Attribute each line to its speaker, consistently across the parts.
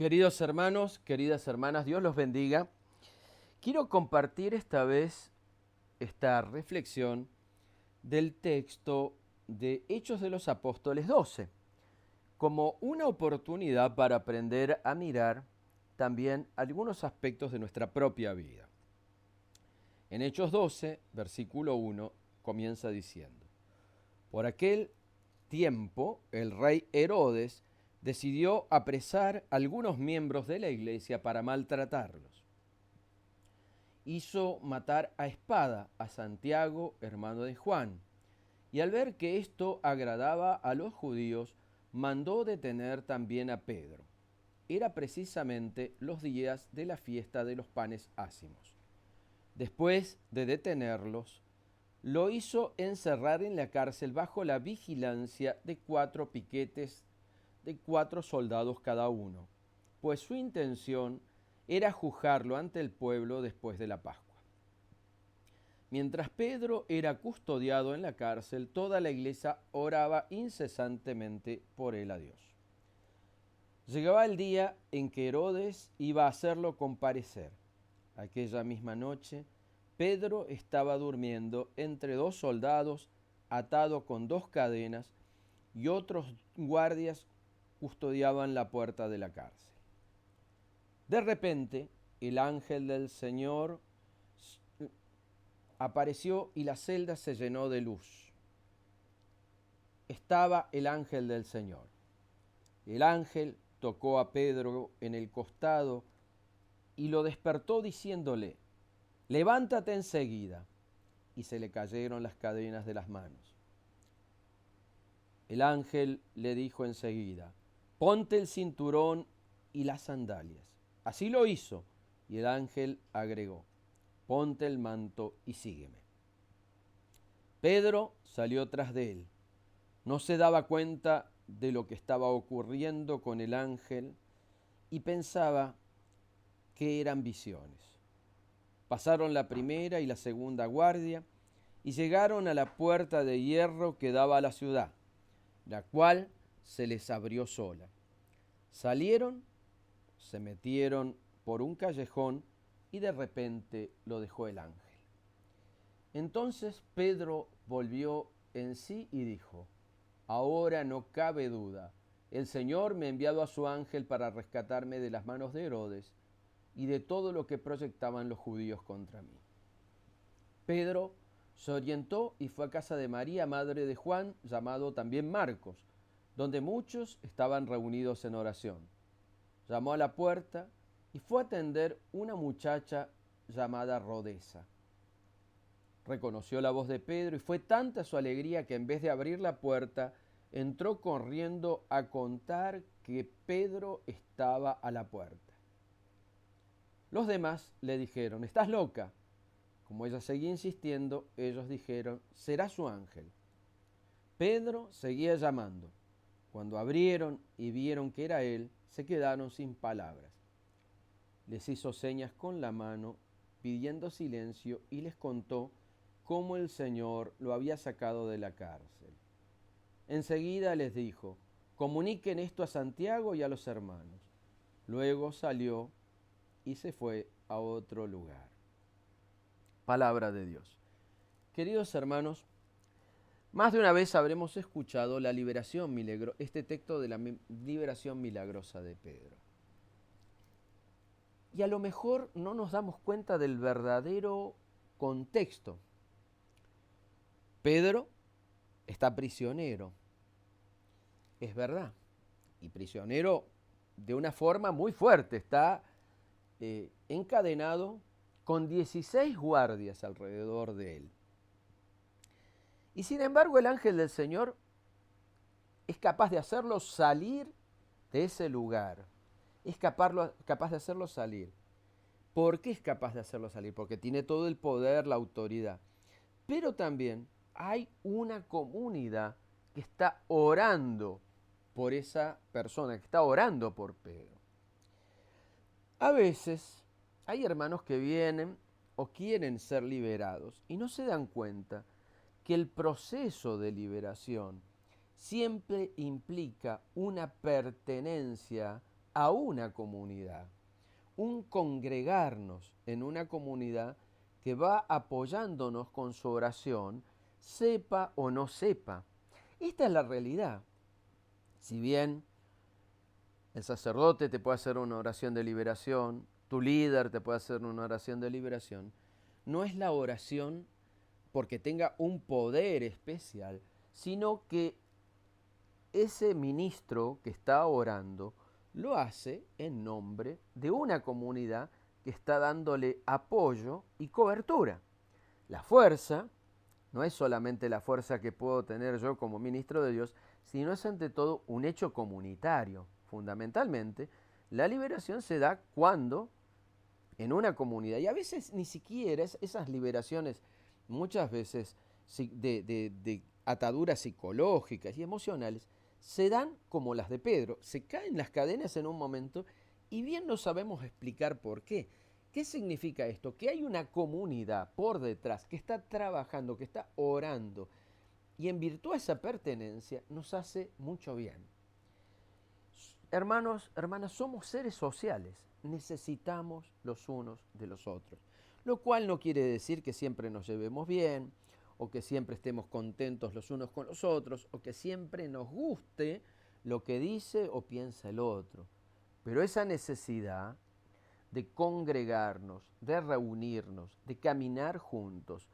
Speaker 1: Queridos hermanos, queridas hermanas, Dios los bendiga. Quiero compartir esta vez esta reflexión del texto de Hechos de los Apóstoles 12, como una oportunidad para aprender a mirar también algunos aspectos de nuestra propia vida. En Hechos 12, versículo 1, comienza diciendo: Por aquel tiempo, el rey Herodes decidió apresar a algunos miembros de la iglesia para maltratarlos. Hizo matar a espada a Santiago, hermano de Juan, y al ver que esto agradaba a los judíos, mandó detener también a Pedro. Era precisamente los días de la fiesta de los panes ácimos. Después de detenerlos, lo hizo encerrar en la cárcel bajo la vigilancia de 4 piquetes de 4 soldados cada uno, pues su intención era juzgarlo ante el pueblo después de la Pascua. Mientras Pedro era custodiado en la cárcel, toda la iglesia oraba incesantemente por él a Dios. Llegaba el día en que Herodes iba a hacerlo comparecer. Aquella misma noche, Pedro estaba durmiendo entre 2 soldados, atado con 2 cadenas, y otros guardias custodiaban la puerta de la cárcel. De repente, el ángel del Señor apareció y la celda se llenó de luz. Estaba el ángel del Señor. El ángel tocó a Pedro en el costado y lo despertó diciéndole: levántate enseguida. Y se le cayeron las cadenas de las manos. El ángel le dijo enseguida: ponte el cinturón y las sandalias. Así lo hizo, y el ángel agregó: ponte el manto y sígueme. Pedro salió tras de él. No se daba cuenta de lo que estaba ocurriendo con el ángel y pensaba que eran visiones. Pasaron la primera y la segunda guardia y llegaron a la puerta de hierro que daba a la ciudad, la cual se les abrió sola. Salieron, se metieron por un callejón y de repente lo dejó el ángel. Entonces Pedro volvió en sí y dijo: ahora no cabe duda, el Señor me ha enviado a su ángel para rescatarme de las manos de Herodes y de todo lo que proyectaban los judíos contra mí. Pedro se orientó y fue a casa de María, madre de Juan, llamado también Marcos, donde muchos estaban reunidos en oración. Llamó a la puerta y fue a atender una muchacha llamada Rodesa. Reconoció la voz de Pedro y fue tanta su alegría que en vez de abrir la puerta, entró corriendo a contar que Pedro estaba a la puerta. Los demás le dijeron: estás loca. Como ella seguía insistiendo, ellos dijeron: será su ángel. Pedro seguía llamando. Cuando abrieron y vieron que era él, se quedaron sin palabras. Les hizo señas con la mano, pidiendo silencio, y les contó cómo el Señor lo había sacado de la cárcel. Enseguida les dijo: comuniquen esto a Santiago y a los hermanos. Luego salió y se fue a otro lugar. Palabra de Dios. Queridos hermanos, más de una vez habremos escuchado la liberación este texto de la liberación milagrosa de Pedro. Y a lo mejor no nos damos cuenta del verdadero contexto. Pedro está prisionero, es verdad, y prisionero de una forma muy fuerte. Está encadenado con 16 guardias alrededor de él. Y sin embargo, el ángel del Señor es capaz de hacerlo salir de ese lugar. Es capaz de hacerlo salir. ¿Por qué es capaz de hacerlo salir? Porque tiene todo el poder, la autoridad. Pero también hay una comunidad que está orando por esa persona, que está orando por Pedro. A veces hay hermanos que vienen o quieren ser liberados y no se dan cuenta que el proceso de liberación siempre implica una pertenencia a una comunidad, un congregarnos en una comunidad que va apoyándonos con su oración, sepa o no sepa. Esta es la realidad. Si bien el sacerdote te puede hacer una oración de liberación, tu líder te puede hacer una oración de liberación, no es la oración porque tenga un poder especial, sino que ese ministro que está orando lo hace en nombre de una comunidad que está dándole apoyo y cobertura. La fuerza no es solamente la fuerza que puedo tener yo como ministro de Dios, sino es ante todo un hecho comunitario. Fundamentalmente, la liberación se da cuando en una comunidad, y a veces ni siquiera esas liberaciones, muchas veces de ataduras psicológicas y emocionales, se dan como las de Pedro, se caen las cadenas en un momento y bien no sabemos explicar por qué. ¿Qué significa esto? Que hay una comunidad por detrás que está trabajando, que está orando, y en virtud de esa pertenencia nos hace mucho bien. Hermanos, hermanas, somos seres sociales, necesitamos los unos de los otros, lo cual no quiere decir que siempre nos llevemos bien, o que siempre estemos contentos los unos con los otros, o que siempre nos guste lo que dice o piensa el otro. Pero esa necesidad de congregarnos, de reunirnos, de caminar juntos,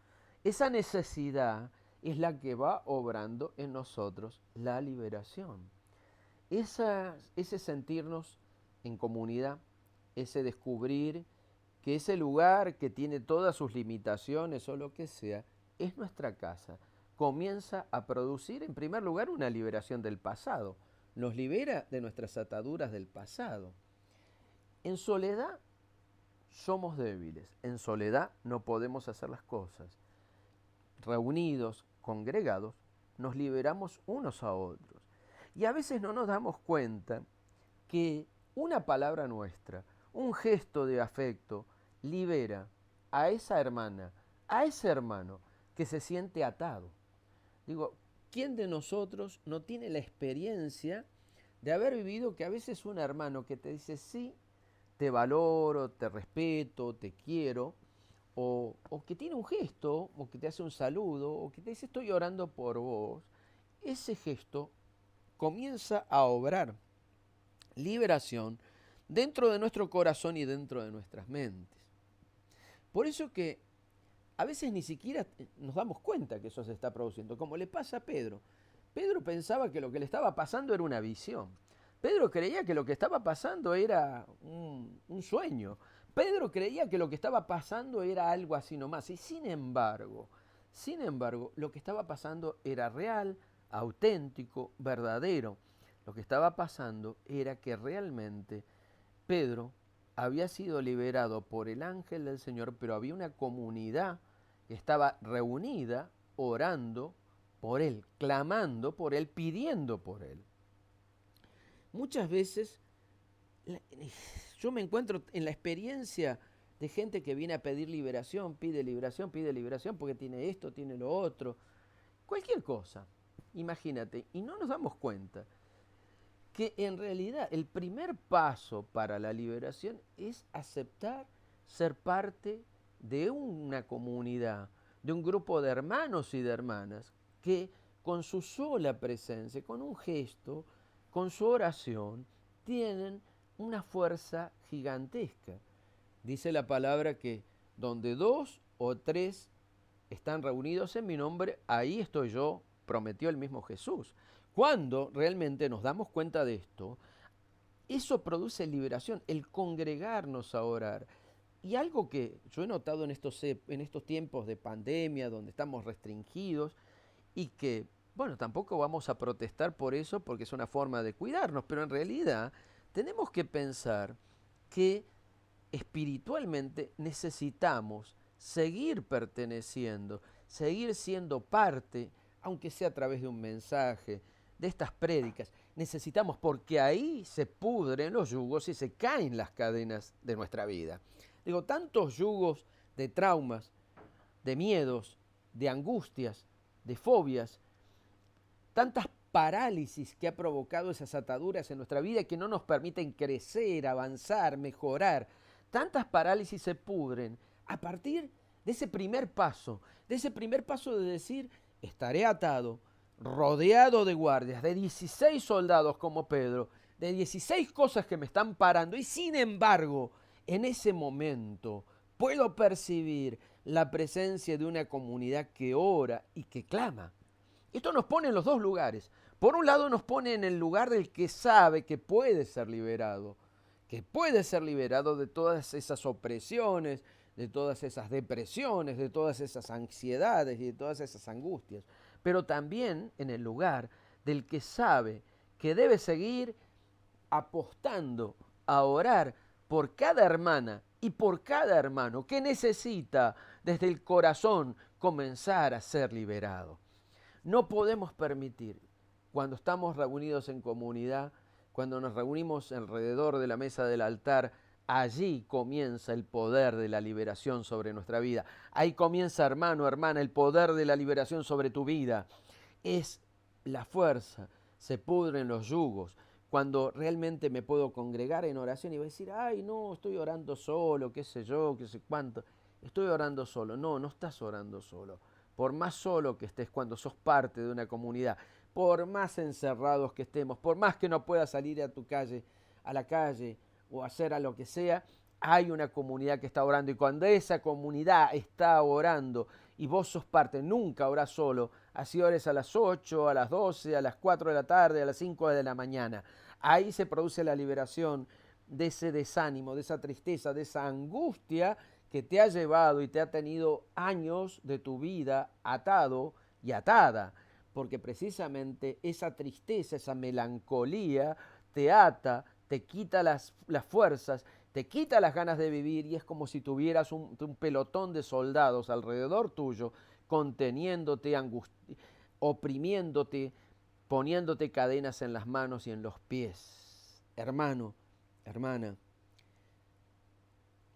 Speaker 1: esa necesidad es la que va obrando en nosotros la liberación. Ese sentirnos en comunidad, ese descubrir que ese lugar que tiene todas sus limitaciones o lo que sea, es nuestra casa, comienza a producir en primer lugar una liberación del pasado, nos libera de nuestras ataduras del pasado. En soledad somos débiles, en soledad no podemos hacer las cosas. Reunidos, congregados, nos liberamos unos a otros. Y a veces no nos damos cuenta que una palabra nuestra, un gesto de afecto, libera a esa hermana, a ese hermano que se siente atado. Digo, ¿quién de nosotros no tiene la experiencia de haber vivido que a veces un hermano que te dice, sí, te valoro, te respeto, te quiero, o que tiene un gesto, o que te hace un saludo, o que te dice estoy orando por vos, ese gesto comienza a obrar liberación dentro de nuestro corazón y dentro de nuestras mentes. Por eso que a veces ni siquiera nos damos cuenta que eso se está produciendo, como le pasa a Pedro. Pedro pensaba que lo que le estaba pasando era una visión. Pedro creía que lo que estaba pasando era un sueño. Pedro creía que lo que estaba pasando era algo así nomás. Y sin embargo, lo que estaba pasando era real, auténtico, verdadero. Lo que estaba pasando era que realmente Pedro había sido liberado por el ángel del Señor, pero había una comunidad que estaba reunida orando por él, clamando por él, pidiendo por él. Muchas veces yo me encuentro en la experiencia de gente que viene a pedir liberación, pide liberación porque tiene esto, tiene lo otro, cualquier cosa, imagínate, y no nos damos cuenta que en realidad el primer paso para la liberación es aceptar ser parte de una comunidad, de un grupo de hermanos y de hermanas que con su sola presencia, con un gesto, con su oración, tienen una fuerza gigantesca. Dice la palabra que donde 2 o 3 están reunidos en mi nombre, ahí estoy yo, prometió el mismo Jesús. Cuando realmente nos damos cuenta de esto, eso produce liberación, el congregarnos a orar. Y algo que yo he notado en estos tiempos de pandemia, donde estamos restringidos, y que, bueno, tampoco vamos a protestar por eso, porque es una forma de cuidarnos, pero en realidad tenemos que pensar que espiritualmente necesitamos seguir perteneciendo, seguir siendo parte, aunque sea a través de un mensaje, de estas prédicas. Necesitamos, porque ahí se pudren los yugos y se caen las cadenas de nuestra vida. Digo, tantos yugos de traumas, de miedos, de angustias, de fobias, tantas parálisis que ha provocado esas ataduras en nuestra vida que no nos permiten crecer, avanzar, mejorar. Tantas parálisis se pudren a partir de ese primer paso, de decir, estaré atado, rodeado de guardias, de 16 soldados como Pedro, de 16 cosas que me están parando, y sin embargo, en ese momento puedo percibir la presencia de una comunidad que ora y que clama. Esto nos pone en los dos lugares. Por un lado nos pone en el lugar del que sabe que puede ser liberado de todas esas opresiones, de todas esas depresiones, de todas esas ansiedades y de todas esas angustias. Pero también en el lugar del que sabe que debe seguir apostando a orar por cada hermana y por cada hermano que necesita desde el corazón comenzar a ser liberado. No podemos permitir, cuando estamos reunidos en comunidad, cuando nos reunimos alrededor de la mesa del altar, allí comienza el poder de la liberación sobre nuestra vida. Ahí comienza, hermano, hermana, el poder de la liberación sobre tu vida. Es la fuerza, se pudren los yugos. Cuando realmente me puedo congregar en oración y voy a decir, ay, no, estoy orando solo, qué sé yo, qué sé cuánto. Estoy orando solo. No, no estás orando solo. Por más solo que estés cuando sos parte de una comunidad, por más encerrados que estemos, por más que no puedas salir a la calle o hacer a lo que sea, hay una comunidad que está orando. Y cuando esa comunidad está orando y vos sos parte, nunca orás solo, así ores a las 8, a las 12, a las 4 de la tarde, a las 5 de la mañana. Ahí se produce la liberación de ese desánimo, de esa tristeza, de esa angustia que te ha llevado y te ha tenido años de tu vida atado y atada, porque precisamente esa tristeza, esa melancolía te ata, te quita las fuerzas, te quita las ganas de vivir y es como si tuvieras un pelotón de soldados alrededor tuyo, conteniéndote, oprimiéndote, poniéndote cadenas en las manos y en los pies. Hermano, hermana,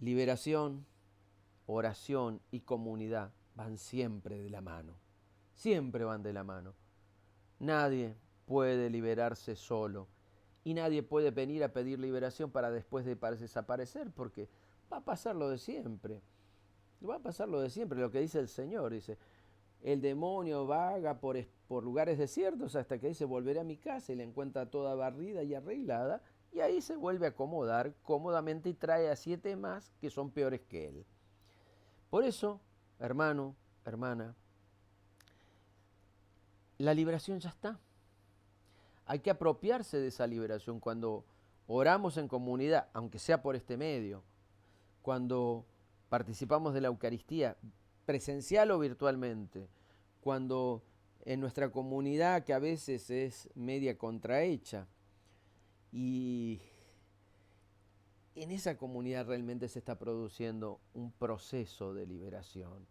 Speaker 1: liberación, oración y comunidad van siempre de la mano. Siempre van de la mano. Nadie puede liberarse solo y nadie puede venir a pedir liberación para después desaparecer, porque va a pasar lo de siempre. Va a pasar lo de siempre, lo que dice el Señor. Dice, el demonio vaga por lugares desiertos hasta que dice, volveré a mi casa y la encuentra toda barrida y arreglada, y ahí se vuelve a acomodar cómodamente y trae a 7 más que son peores que él. Por eso, hermano, hermana, la liberación ya está. Hay que apropiarse de esa liberación cuando oramos en comunidad, aunque sea por este medio, cuando participamos de la Eucaristía, presencial o virtualmente, cuando en nuestra comunidad, que a veces es media contrahecha, y en esa comunidad realmente se está produciendo un proceso de liberación.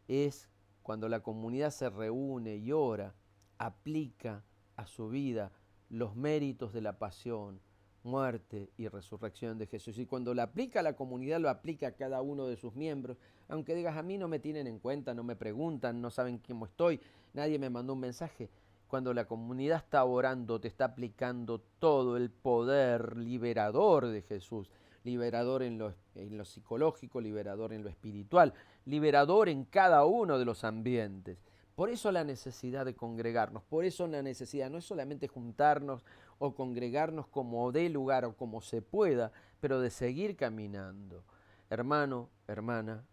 Speaker 1: Es cuando la comunidad se reúne y ora, aplica a su vida los méritos de la pasión, muerte y resurrección de Jesús. Y cuando la aplica a la comunidad, lo aplica a cada uno de sus miembros. Aunque digas, a mí no me tienen en cuenta, no me preguntan, no saben cómo estoy, nadie me mandó un mensaje. Cuando la comunidad está orando, te está aplicando todo el poder liberador de Jesús. Liberador en lo psicológico, liberador en lo espiritual, liberador en cada uno de los ambientes. Por eso la necesidad de congregarnos, por eso la necesidad no es solamente juntarnos o congregarnos como dé lugar o como se pueda, pero de seguir caminando. Hermano, hermana,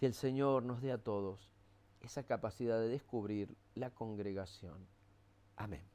Speaker 1: que el Señor nos dé a todos esa capacidad de descubrir la congregación. Amén.